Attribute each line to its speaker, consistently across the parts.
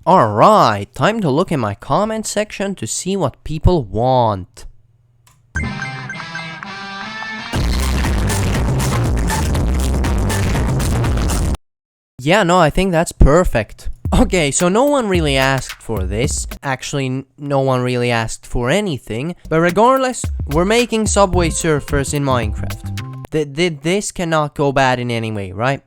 Speaker 1: Alright, time to look in my comment section to see what people want. Yeah, no, I think that's perfect. Okay, so no one really asked for this. Actually, no one really asked for anything. But regardless, we're making Subway Surfers in Minecraft. This cannot go bad in any way, right?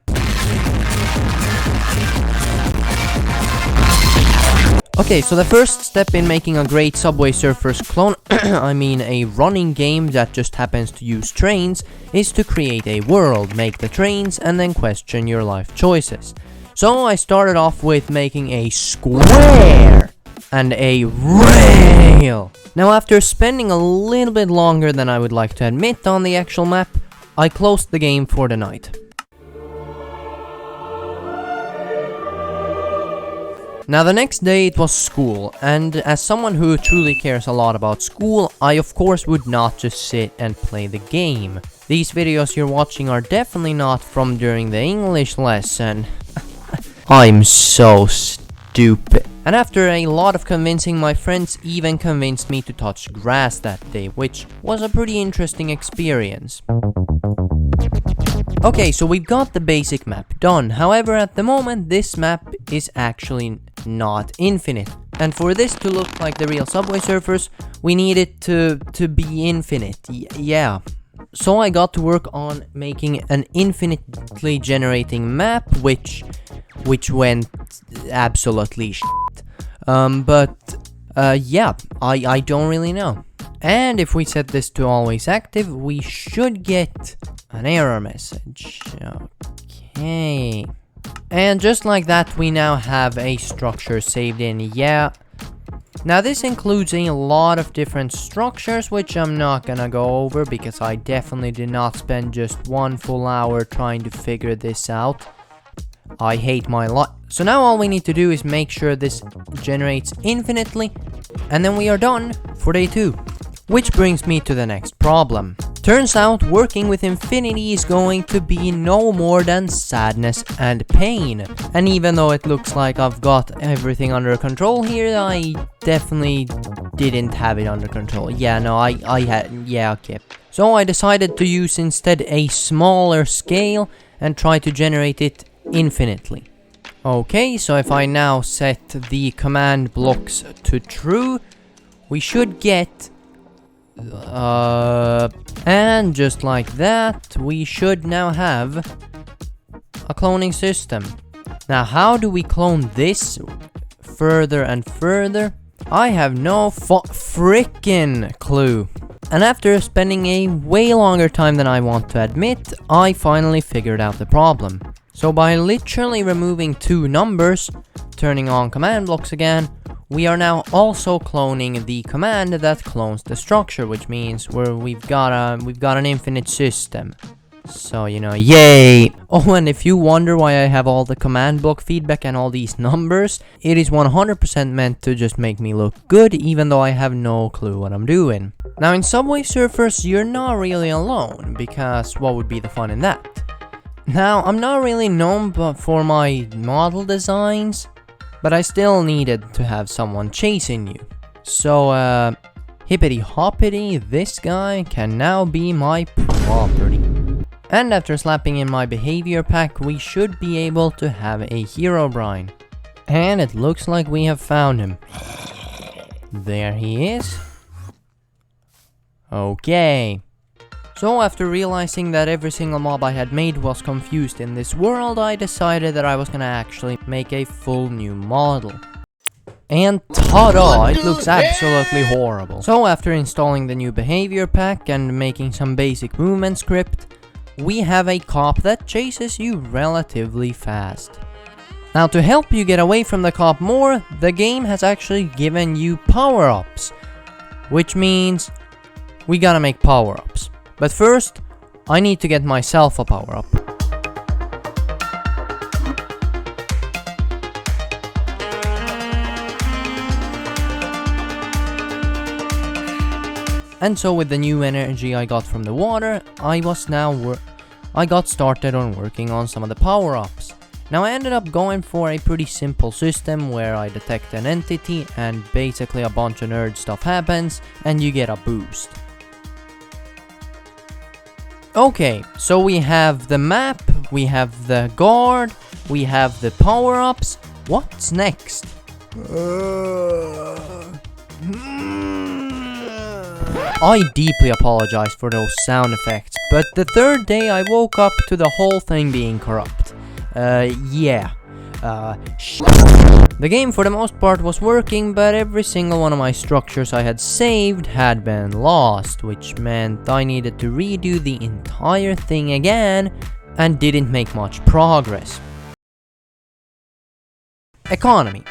Speaker 1: Okay, so the first step in making a great Subway Surfers clone, I mean a running game that just happens to use trains, is to create a world, make the trains, and then question your life choices. So I started off with making a square and a rail. Now after spending a little bit longer than I would like to admit on the actual map, I closed the game for the night. Now the next day it was school, and as someone who truly cares a lot about school, I of course would not just sit and play the game. These videos you're watching are definitely not from during the English lesson. I'm so stupid. And after a lot of convincing, my friends even convinced me to touch grass that day, which was a pretty interesting experience. Okay, so we've got the basic map done. However, at the moment, this map is actually not infinite. And for this to look like the real Subway Surfers, we need it to be infinite. Yeah. So I got to work on making an infinitely generating map, which went absolutely shit. Yeah, I don't really know. And if we set this to always active, we should get an error message. Okay. And just like that, we now have a structure saved in. Yeah. Now this includes a lot of different structures, which I'm not gonna go over because I definitely did not spend just one full hour trying to figure this out. I hate my life. So now all we need to do is make sure this generates infinitely, and then we are done for day 2. Which brings me to the next problem. Turns out working with infinity is going to be no more than sadness and pain. And even though it looks like I've got everything under control here, I definitely didn't have it under control. Yeah, no, I had, yeah, okay. So I decided to use instead a smaller scale and try to generate it infinitely. Okay, so if I now set the command blocks to true, we should get and just like that, we should now have a cloning system. Now, how do we clone this further and further? I have no frickin' clue. And after spending a way longer time than I want to admit, I finally figured out the problem. So by literally removing 2 numbers, turning on command blocks again, we are now also cloning the command that clones the structure, which means we've got an infinite system. So, you know, yay! Oh, and if you wonder why I have all the command block feedback and all these numbers, it is 100% meant to just make me look good, even though I have no clue what I'm doing. Now, in Subway Surfers, you're not really alone, because what would be the fun in that? Now, I'm not really known for my model designs, but I still needed to have someone chasing you. So, hippity hoppity, this guy can now be my property. And after slapping in my behavior pack, we should be able to have a Herobrine. And it looks like we have found him. There he is. Okay. So after realizing that every single mob I had made was confused in this world, I decided that I was gonna actually make a full new model. And ta-da! It looks absolutely horrible. So after installing the new behavior pack and making some basic movement script, we have a cop that chases you relatively fast. Now, to help you get away from the cop more, the game has actually given you power-ups, which means we gotta make power-ups. But first, I need to get myself a power-up. And so with the new energy I got from the water, I got started on working on some of the power-ups. Now I ended up going for a pretty simple system where I detect an entity and basically a bunch of nerd stuff happens and you get a boost. Okay, so we have the map, we have the guard, we have the power-ups. What's next? I deeply apologize for those sound effects, but the third day I woke up to the whole thing being corrupt. The game for the most part was working, but every single one of my structures I had saved had been lost, which meant I needed to redo the entire thing again, and didn't make much progress. Economy.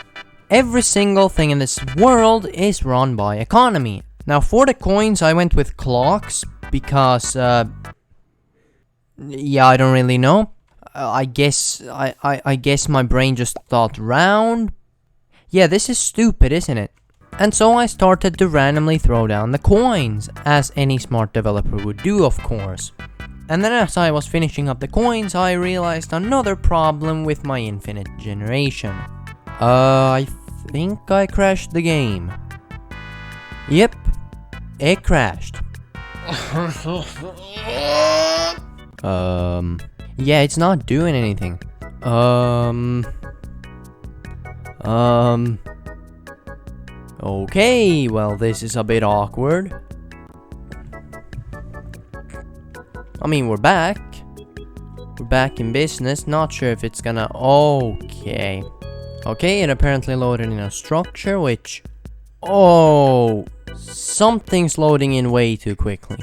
Speaker 1: Every single thing in this world is run by economy. Now for the coins I went with clocks, because, yeah, I don't really know. I guess my brain just thought round. Yeah, this is stupid, isn't it? And so I started to randomly throw down the coins, as any smart developer would do, of course. And then as I was finishing up the coins, I realized another problem with my infinite generation. I think I crashed the game. Yep, it crashed. Yeah, it's not doing anything. Okay, well, this is a bit awkward. I mean, we're back. We're back in business. Not sure if it's gonna... Okay. Okay, it apparently loaded in a structure, which... Oh, something's loading in way too quickly.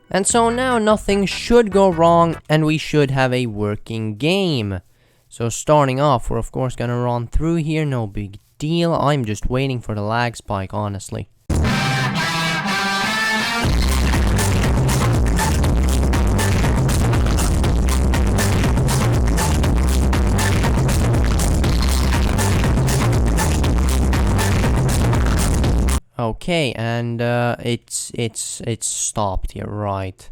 Speaker 1: And so now nothing should go wrong and we should have a working game. So starting off, we're of course gonna run through here, no big deal. I'm just waiting for the lag spike, honestly. Okay, and it's stopped here, right?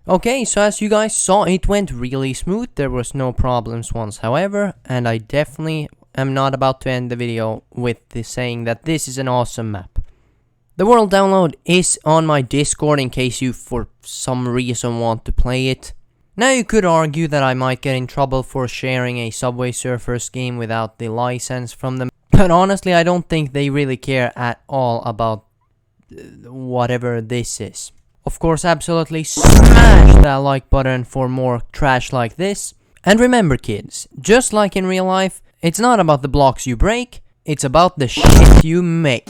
Speaker 1: Okay, so as you guys saw, it went really smooth. There was no problems once, however, and I definitely am not about to end the video with saying that this is an awesome map. The world download is on my Discord in case you for some reason want to play it. Now you could argue that I might get in trouble for sharing a Subway Surfers game without the license from them. But honestly, I don't think they really care at all about whatever this is. Of course, absolutely smash that like button for more trash like this. And remember kids, just like in real life, it's not about the blocks you break, it's about the shit you make.